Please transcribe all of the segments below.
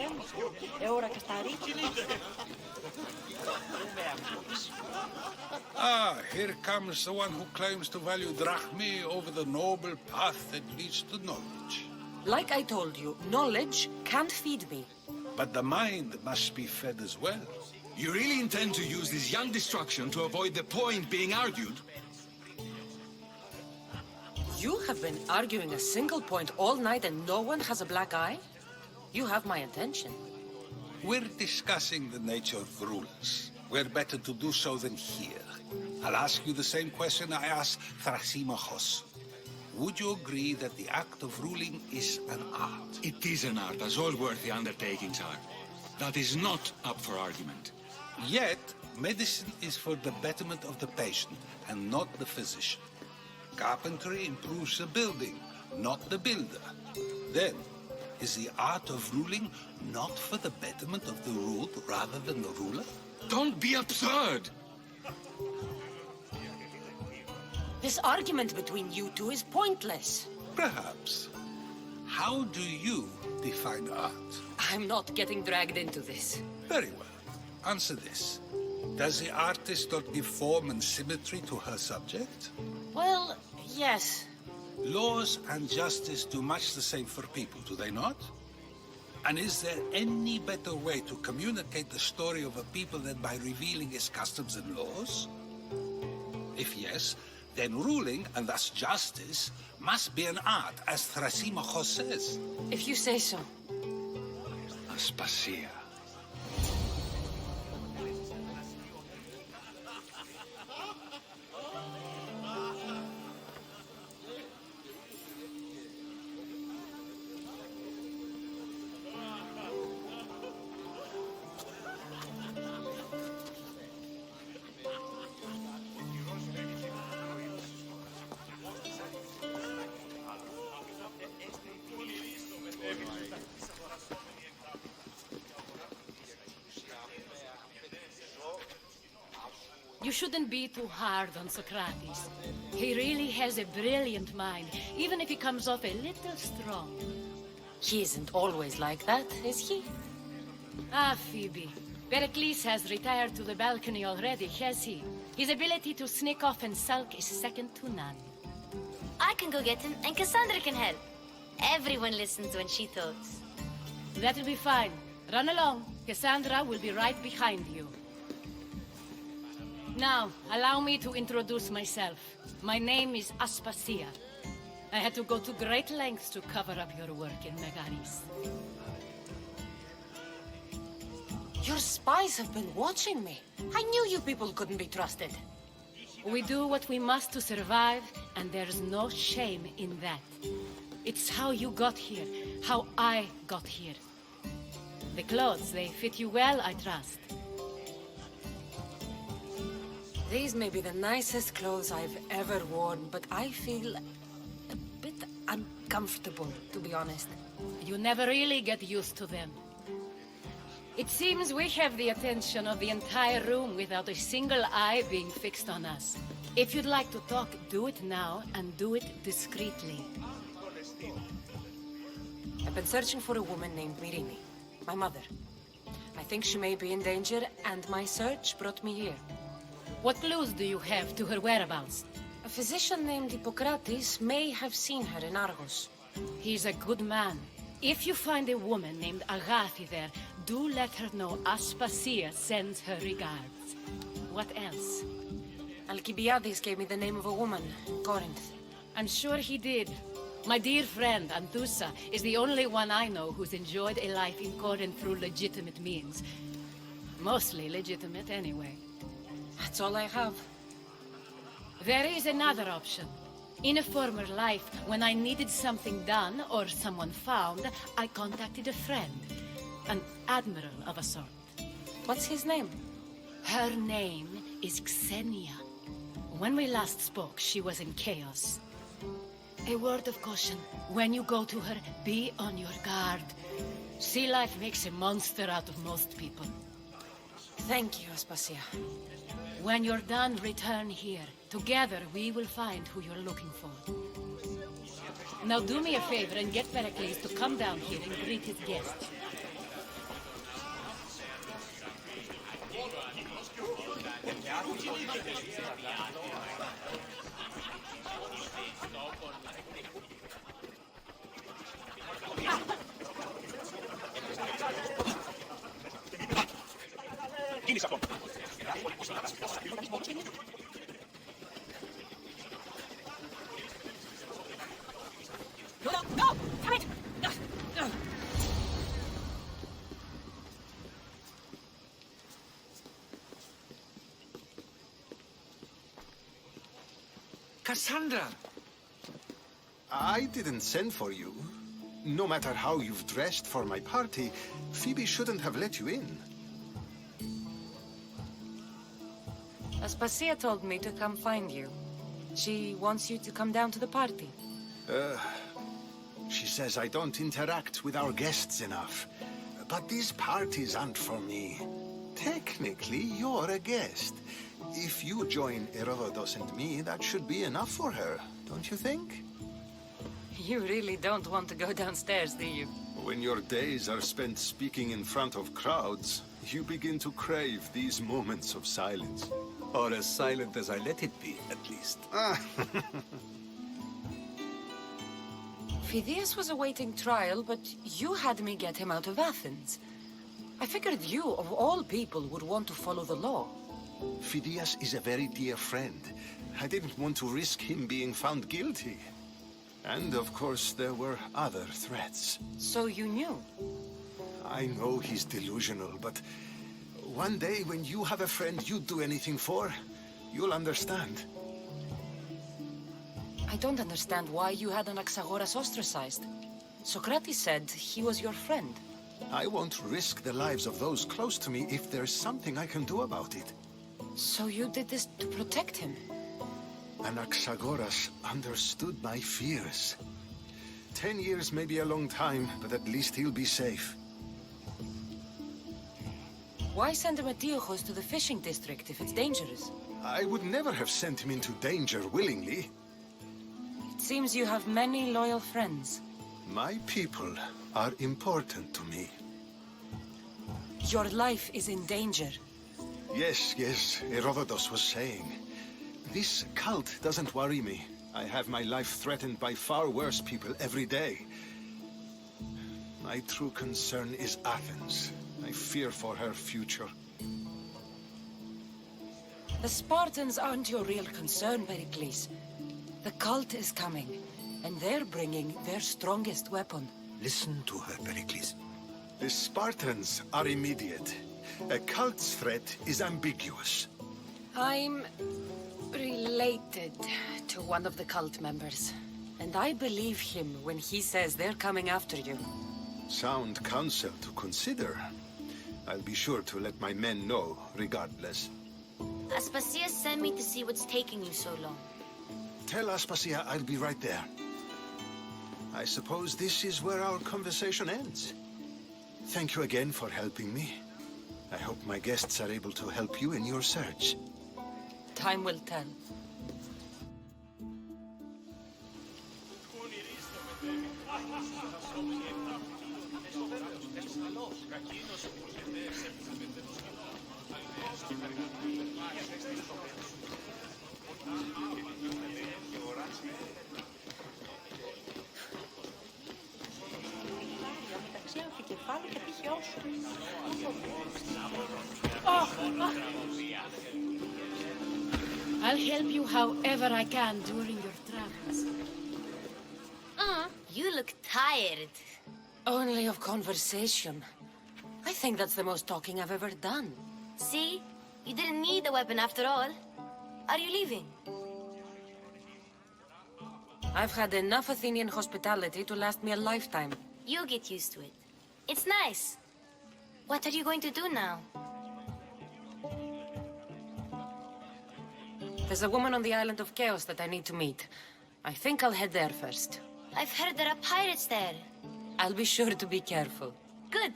bien. Es hora que está rico. Ah, here comes the one who claims to value drachmae over the noble path that leads to knowledge. Like I told you, knowledge can't feed me. But the mind must be fed as well. You really intend to use this young destruction to avoid the point being argued? You have been arguing a single point all night and no one has a black eye? You have my attention. We're discussing the nature of rules. We're better to do so than here. I'll ask you the same question I asked Thrasymachos. Would you agree that the act of ruling is an art? It is an art, as all worthy undertakings are. That is not up for argument. Yet, medicine is for the betterment of the patient and not the physician. Carpentry improves the building, not the builder. Then, is the art of ruling not for the betterment of the ruled rather than the ruler? Don't be absurd! This argument between you two is pointless. Perhaps. How do you define art? I'm not getting dragged into this. Very well. Answer this. Does the artist not give form and symmetry to her subject? Well, yes. Laws and justice do much the same for people, do they not? And is there any better way to communicate the story of a people than by revealing its customs and laws? If yes, then ruling, and thus justice, must be an art, as Thrasymachos says. If you say so. Aspasia. You shouldn't be too hard on Socrates. He really has a brilliant mind, even if he comes off a little strong. He isn't always like that, is he? Ah, Phoebe. Pericles has retired to the balcony already, has he? His ability to sneak off and sulk is second to none. I can go get him, and Cassandra can help. Everyone listens when she talks. That'll be fine. Run along. Cassandra will be right behind you. Now, allow me to introduce myself. My name is Aspasia. I had to go to great lengths to cover up your work in Megaris. Your spies have been watching me. I knew you people couldn't be trusted. We do what we must to survive, and there's no shame in that. It's how you got here, how I got here. The clothes, they fit you well, I trust. These may be the nicest clothes I've ever worn, but I feel a bit uncomfortable, to be honest. You never really get used to them. It seems we have the attention of the entire room without a single eye being fixed on us. If you'd like to talk, do it now, and do it discreetly. I've been searching for a woman named Myrrine, my mother. I think she may be in danger, and my search brought me here. What clues do you have to her whereabouts? A physician named Hippocrates may have seen her in Argos. He's a good man. If you find a woman named Agathi there, do let her know Aspasia sends her regards. What else? Alcibiades gave me the name of a woman, Corinth. I'm sure he did. My dear friend, Anthusa, is the only one I know who's enjoyed a life in Corinth through legitimate means. Mostly legitimate, anyway. That's all I have. There is another option. In a former life, when I needed something done or someone found, I contacted a friend. An admiral of a sort. What's his name? Her name is Xenia. When we last spoke, she was in chaos. A word of caution. When you go to her, be on your guard. Sea life makes a monster out of most people. Thank you, Aspasia. When you're done, return here. Together, we will find who you're looking for. Now do me a favor and get Pericles to come down here and greet his guests. No, no! Damn it! Cassandra! I didn't send for you. No matter how you've dressed for my party, Phoebe shouldn't have let you in. Aspasia told me to come find you. She wants you to come down to the party. She says I don't interact with our guests enough. But these parties aren't for me. Technically, you're a guest. If you join Herodotus and me, that should be enough for her, don't you think? You really don't want to go downstairs, do you? When your days are spent speaking in front of crowds, you begin to crave these moments of silence. Or as silent as I let it be, at least. Phidias was awaiting trial, but you had me get him out of Athens. I figured you, of all people, would want to follow the law. Phidias is a very dear friend. I didn't want to risk him being found guilty. And of course, there were other threats. So you knew? I know he's delusional, but one day when you have a friend you'd do anything for, you'll understand. I don't understand why you had Anaxagoras ostracized. Socrates said he was your friend. I won't risk the lives of those close to me if there's something I can do about it. So you did this to protect him? Anaxagoras understood my fears. 10 years may be a long time, but at least he'll be safe. Why send Emetiochos to the fishing district if it's dangerous? I would never have sent him into danger willingly. It seems you have many loyal friends. My people are important to me. Your life is in danger. Yes, Herodotus was saying. This cult doesn't worry me. I have my life threatened by far worse people every day. My true concern is Athens. I fear for her future. The Spartans aren't your real concern, Pericles. The cult is coming, and they're bringing their strongest weapon. Listen to her, Pericles. The Spartans are immediate. A cult's threat is ambiguous. I'm related to one of the cult members, and I believe him when he says they're coming after you. Sound counsel to consider. I'll be sure to let my men know, regardless. Aspasia sent me to see what's taking you so long. Tell Aspasia I'll be right there. I suppose this is where our conversation ends. Thank you again for helping me. I hope my guests are able to help you in your search. Time will tell. I'll help you however I can during your travels. You look tired. Only of conversation. I think that's the most talking I've ever done. See? You didn't need the weapon after all. Are you leaving? I've had enough Athenian hospitality to last me a lifetime. You'll get used to it. It's nice. What are you going to do now? There's a woman on the island of Chaos that I need to meet. I think I'll head there first. I've heard there are pirates there. I'll be sure to be careful. Good.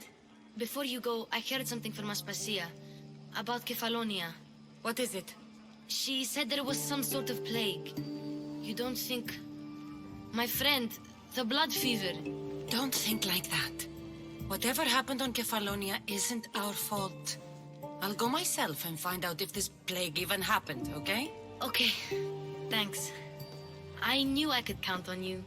Before you go, I heard something from Aspasia. About Kefalonia. What is it? She said there was some sort of plague. You don't think... My friend, the blood fever. Don't think like that. Whatever happened on Kefalonia isn't our fault. I'll go myself and find out if this plague even happened, okay? Okay, thanks. I knew I could count on you.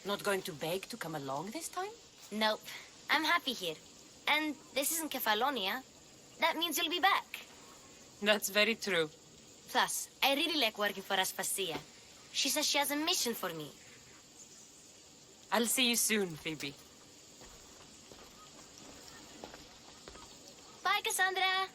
Not going to beg to come along this time? Nope. I'm happy here. And this isn't Kefalonia. That means you'll be back. That's very true. Plus, I really like working for Aspasia. She says she has a mission for me. I'll see you soon, Phoebe. Bye, Cassandra!